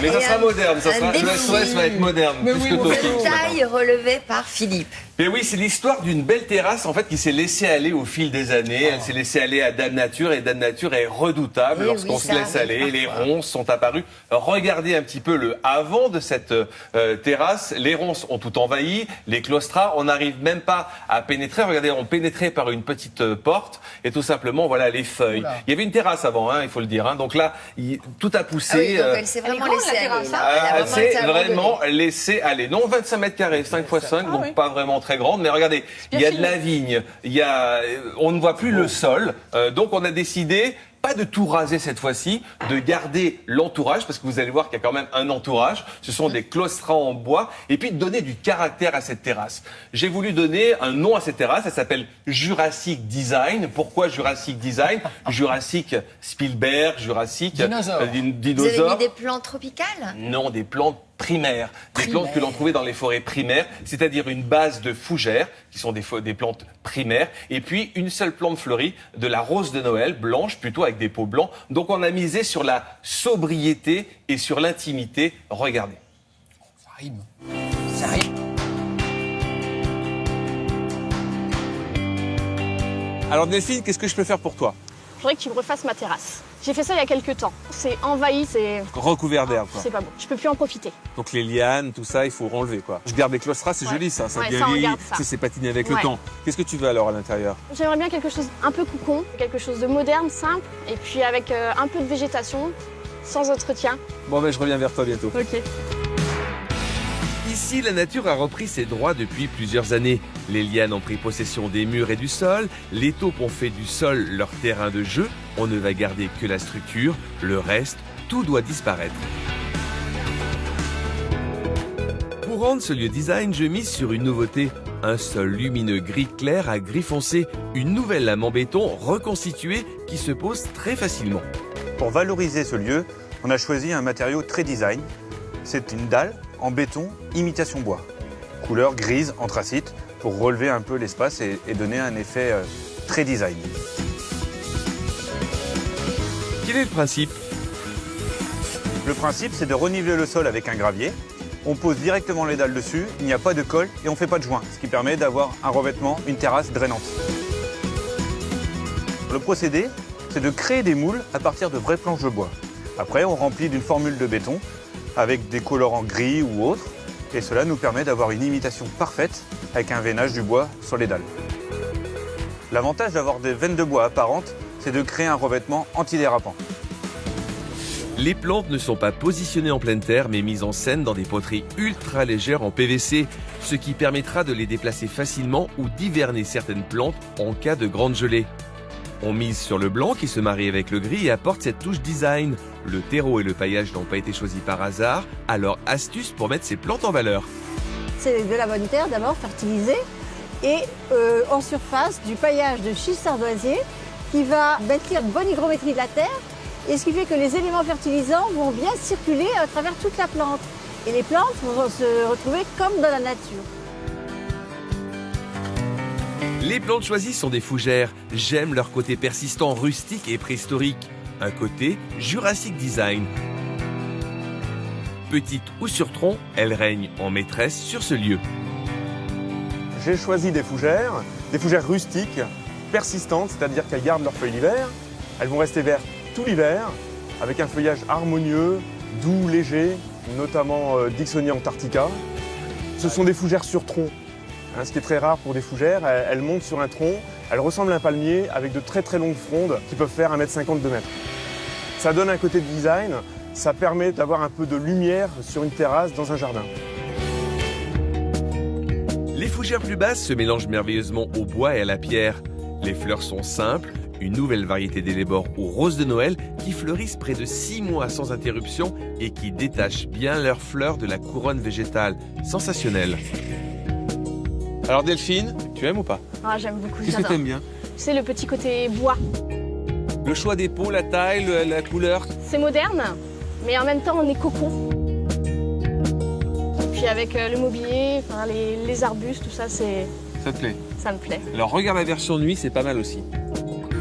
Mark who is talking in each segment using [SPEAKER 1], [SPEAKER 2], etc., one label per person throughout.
[SPEAKER 1] Mais ça sera moderne, ça sera, le SOS va être moderne.
[SPEAKER 2] Mais
[SPEAKER 1] plus
[SPEAKER 2] oui,
[SPEAKER 1] que
[SPEAKER 2] mon
[SPEAKER 1] Tokyo.
[SPEAKER 3] Taille relevée par Philippe.
[SPEAKER 1] Mais oui, c'est l'histoire d'une belle terrasse en fait qui s'est laissée aller au fil des années. Elle s'est laissée aller à Dame Nature et Dame Nature est redoutable
[SPEAKER 3] Et
[SPEAKER 1] lorsqu'on
[SPEAKER 3] oui,
[SPEAKER 1] se
[SPEAKER 3] ça
[SPEAKER 1] laisse
[SPEAKER 3] arrive
[SPEAKER 1] aller. Les
[SPEAKER 3] parfois.
[SPEAKER 1] ronces sont apparues. Regardez un petit peu le avant de cette terrasse. Les ronces ont tout envahi. Les claustras, on n'arrive même pas à pénétrer. Regardez, on pénétrait par une petite porte et tout simplement voilà les feuilles.
[SPEAKER 2] Oula.
[SPEAKER 1] Il y avait une terrasse avant, hein, il faut le dire. Hein. Donc là, tout a poussé.
[SPEAKER 3] Ah oui, donc elle s'est vraiment
[SPEAKER 4] Elle est grande,
[SPEAKER 3] laissée
[SPEAKER 4] la
[SPEAKER 3] aller.
[SPEAKER 4] terrasse,
[SPEAKER 3] là.
[SPEAKER 4] hein.
[SPEAKER 3] Elle a vraiment
[SPEAKER 1] C'est
[SPEAKER 3] été abandonnée.
[SPEAKER 1] vraiment laissé aller. Non, 25 mètres carrés, 5 x 5, donc
[SPEAKER 4] oui.
[SPEAKER 1] pas vraiment très grande. Mais regardez, il y a de la vigne, on ne voit plus le sol. Donc on a décidé, pas de tout raser cette fois-ci, de garder l'entourage, parce que vous allez voir qu'il y a quand même un entourage. Ce sont des claustras en bois. Et puis de donner du caractère à cette terrasse. J'ai voulu donner un nom à cette terrasse. Elle s'appelle Jurassic Design. Pourquoi Jurassic Design? Jurassic Spielberg, Jurassic
[SPEAKER 2] Dinosaure.
[SPEAKER 3] Vous avez mis
[SPEAKER 1] dinosaure.
[SPEAKER 3] des plantes tropicales?
[SPEAKER 1] Non, des plantes primaires, des plantes que l'on trouvait dans les forêts primaires, c'est-à-dire une base de fougères, qui sont des plantes primaires, et puis une seule plante fleurie, de la rose de Noël, blanche, plutôt avec des peaux blancs. Donc on a misé sur la sobriété et sur l'intimité. Regardez.
[SPEAKER 2] Ça rime. Ça rime.
[SPEAKER 1] Alors Delphine, qu'est-ce que je peux faire pour toi?
[SPEAKER 4] Je voudrais que tu me refasses ma terrasse. J'ai fait ça il y a quelques temps. C'est envahi, c'est
[SPEAKER 1] Recouvert d'herbe, quoi.
[SPEAKER 4] c'est pas beau. Je peux plus en profiter.
[SPEAKER 1] Donc les lianes, tout ça, il faut enlever, quoi. Je garde les claustras, c'est
[SPEAKER 4] Ouais.
[SPEAKER 1] joli, ça. Ça
[SPEAKER 4] Ouais,
[SPEAKER 1] devient
[SPEAKER 4] ça, on
[SPEAKER 1] vieilli,
[SPEAKER 4] garde ça.
[SPEAKER 1] c'est patiné avec le
[SPEAKER 4] Ouais.
[SPEAKER 1] temps. Qu'est-ce que tu veux alors à l'intérieur?
[SPEAKER 4] J'aimerais bien quelque chose un peu cocon, quelque chose de moderne, simple, et puis avec un peu de végétation, sans entretien.
[SPEAKER 1] Bon, ben je reviens vers toi bientôt.
[SPEAKER 4] Ok.
[SPEAKER 5] Ici, la nature a repris ses droits depuis plusieurs années. Les lianes ont pris possession des murs et du sol, les taupes ont fait du sol leur terrain de jeu, on ne va garder que la structure, le reste, tout doit disparaître. Pour rendre ce lieu design, je mise sur une nouveauté. Un sol lumineux gris clair à gris foncé, une nouvelle lame en béton reconstituée qui se pose très facilement.
[SPEAKER 6] Pour valoriser ce lieu, on a choisi un matériau très design. C'est une dalle en béton imitation bois, couleur grise anthracite pour relever un peu l'espace et donner un effet très design.
[SPEAKER 5] Quel est le principe?
[SPEAKER 6] Le principe, c'est de reniveler le sol avec un gravier. On pose directement les dalles dessus, il n'y a pas de colle et on ne fait pas de joint, ce qui permet d'avoir un revêtement, une terrasse drainante. Le procédé, c'est de créer des moules à partir de vraies planches de bois. Après, on remplit d'une formule de béton avec des colorants gris ou autres, et cela nous permet d'avoir une imitation parfaite avec un veinage du bois sur les dalles. L'avantage d'avoir des veines de bois apparentes, c'est de créer un revêtement antidérapant.
[SPEAKER 5] Les plantes ne sont pas positionnées en pleine terre mais mises en scène dans des poteries ultra légères en PVC, ce qui permettra de les déplacer facilement ou d'hiverner certaines plantes en cas de grande gelée. On mise sur le blanc qui se marie avec le gris et apporte cette touche design. Le terreau et le paillage n'ont pas été choisis par hasard, alors astuce pour mettre ces plantes en valeur.
[SPEAKER 7] C'est de la bonne terre d'abord fertilisée et en surface du paillage de schiste ardoisier qui va maintenir une bonne hygrométrie de la terre et ce qui fait que les éléments fertilisants vont bien circuler à travers toute la plante. Et les plantes vont se retrouver comme dans la nature.
[SPEAKER 5] Les plantes choisies sont des fougères. J'aime leur côté persistant, rustique et préhistorique. Un côté Jurassic Design. Petite ou sur tronc, elles règnent en maîtresse sur ce lieu.
[SPEAKER 8] J'ai choisi des fougères rustiques, persistantes, c'est-à-dire qu'elles gardent leurs feuilles l'hiver. Elles vont rester vertes tout l'hiver, avec un feuillage harmonieux, doux, léger, notamment Dixonia antarctica. Ce sont des fougères sur tronc. Ce qui est très rare pour des fougères, elles montent sur un tronc, elles ressemblent à un palmier avec de très très longues frondes qui peuvent faire 1,50 m, 2 m. Ça donne un côté de design, ça permet d'avoir un peu de lumière sur une terrasse dans un jardin.
[SPEAKER 5] Les fougères plus basses se mélangent merveilleusement au bois et à la pierre. Les fleurs sont simples, une nouvelle variété d'élébores aux roses de Noël qui fleurissent près de 6 mois sans interruption et qui détachent bien leurs fleurs de la couronne végétale. Sensationnel.
[SPEAKER 1] Alors Delphine, tu aimes ou pas?
[SPEAKER 4] Ah, j'aime beaucoup,
[SPEAKER 1] Qu'est-ce que
[SPEAKER 4] j'adore.
[SPEAKER 1] t'aimes bien?
[SPEAKER 4] C'est le petit côté bois.
[SPEAKER 1] Le choix des pots, la taille, la couleur.
[SPEAKER 4] C'est moderne, mais en même temps on est cocon. Et puis avec le mobilier, enfin, les arbustes, tout ça,
[SPEAKER 1] Ça te plaît?
[SPEAKER 4] ça me plaît.
[SPEAKER 1] Alors regarde la version nuit, c'est pas mal aussi.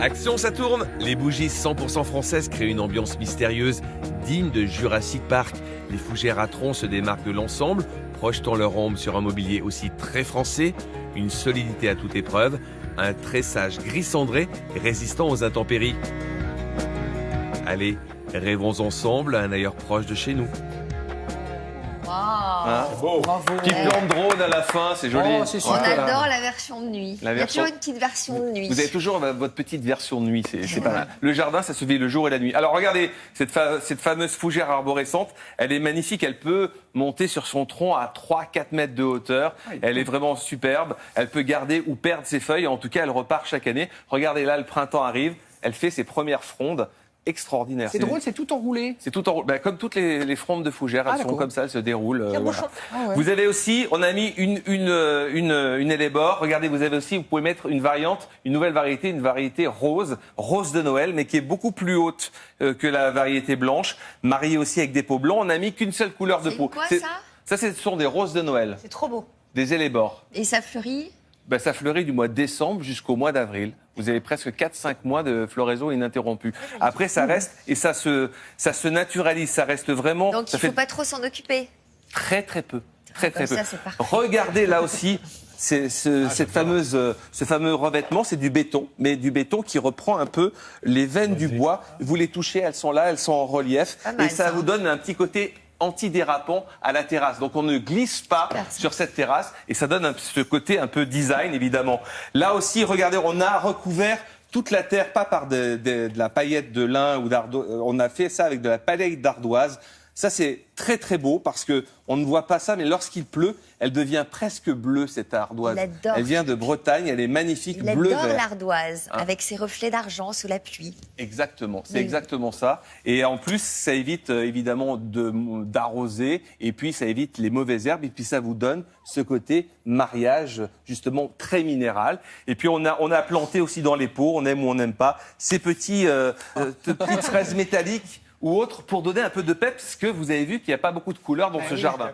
[SPEAKER 5] Action, ça tourne! Les bougies 100% françaises créent une ambiance mystérieuse, digne de Jurassic Park. Les fougères à tronc se démarquent de l'ensemble, projetant leur ombre sur un mobilier aussi très français, une solidité à toute épreuve, un tressage gris cendré résistant aux intempéries. Allez, rêvons ensemble à un ailleurs proche de chez nous.
[SPEAKER 1] Hein,
[SPEAKER 2] Bravo.
[SPEAKER 1] Petit plan de drone à la fin, c'est joli.
[SPEAKER 2] Oh, c'est
[SPEAKER 3] On
[SPEAKER 2] super.
[SPEAKER 3] adore la version de nuit.
[SPEAKER 1] La
[SPEAKER 3] Il y a
[SPEAKER 1] version-
[SPEAKER 3] toujours une petite version de nuit.
[SPEAKER 1] Vous avez toujours votre petite version de nuit, c'est pas mal. Le jardin, ça se vit le jour et la nuit. Alors regardez, cette fameuse fougère arborescente, elle est magnifique, elle peut monter sur son tronc à 3-4 mètres de hauteur. Elle est vraiment superbe, elle peut garder ou perdre ses feuilles, en tout cas elle repart chaque année. Regardez là, le printemps arrive, elle fait ses premières frondes. Extraordinaire.
[SPEAKER 2] C'est drôle, c'est tout enroulé.
[SPEAKER 1] C'est tout en comme toutes les frondes de fougères, elles sont
[SPEAKER 2] d'accord.
[SPEAKER 1] comme ça, elles se déroulent. Voilà.
[SPEAKER 2] Ah ouais.
[SPEAKER 1] Vous avez aussi, on a mis une élébore. Regardez, vous avez aussi, vous pouvez mettre une variante, une nouvelle variété, une variété rose de Noël, mais qui est beaucoup plus haute que la variété blanche, mariée aussi avec des peaux blancs. On n'a mis qu'une seule couleur de
[SPEAKER 3] C'est
[SPEAKER 1] peau.
[SPEAKER 3] quoi, ça
[SPEAKER 1] Ça, ce sont des roses de Noël,
[SPEAKER 3] C'est trop beau.
[SPEAKER 1] des élébores.
[SPEAKER 3] Et ça fleurit.
[SPEAKER 1] Ben, ça fleurit du mois de décembre jusqu'au mois d'avril. Vous avez presque 4-5 mois de floraison ininterrompue. Après, ça reste et ça se naturalise. Ça reste vraiment.
[SPEAKER 3] Donc
[SPEAKER 1] ça
[SPEAKER 3] il ne faut
[SPEAKER 1] fait
[SPEAKER 3] pas trop s'en occuper.
[SPEAKER 1] très peu. Très
[SPEAKER 3] Comme
[SPEAKER 1] peu.
[SPEAKER 3] ça, c'est parfait.
[SPEAKER 1] Regardez là aussi. Ce fameux revêtement, c'est du béton, mais du béton qui reprend un peu les veines du bois. Vous les touchez, elles sont là, elles sont en relief,
[SPEAKER 3] Pas mal,
[SPEAKER 1] et ça
[SPEAKER 3] ça.
[SPEAKER 1] vous donne un petit côté antidérapant à la terrasse. Donc on ne glisse pas
[SPEAKER 3] Super, ça.
[SPEAKER 1] sur cette terrasse, et ça donne ce côté un peu design, évidemment. Là aussi, regardez, on a recouvert toute la terre, pas par de la paillette de lin ou d'ardoise, on a fait ça avec de la paillette d'ardoise. Ça, c'est très beau parce que on ne voit pas ça, mais lorsqu'il pleut, elle devient presque bleue, cette ardoise.
[SPEAKER 3] Il adore.
[SPEAKER 1] Elle vient de Bretagne, elle est magnifique,
[SPEAKER 3] Il
[SPEAKER 1] bleu
[SPEAKER 3] adore
[SPEAKER 1] vert.
[SPEAKER 3] l'ardoise,
[SPEAKER 1] Hein.
[SPEAKER 3] avec ses reflets d'argent sous la pluie.
[SPEAKER 1] Exactement, c'est
[SPEAKER 3] Oui.
[SPEAKER 1] exactement ça. Et en plus, ça évite évidemment d'arroser, et puis ça évite les mauvaises herbes, et puis ça vous donne ce côté mariage justement très minéral. Et puis on a planté aussi dans les pots, on aime ou on n'aime pas, ces petites fraises métalliques ou autres pour donner un peu de peps, parce que vous avez vu qu'il n'y a pas beaucoup de couleurs dans ce jardin.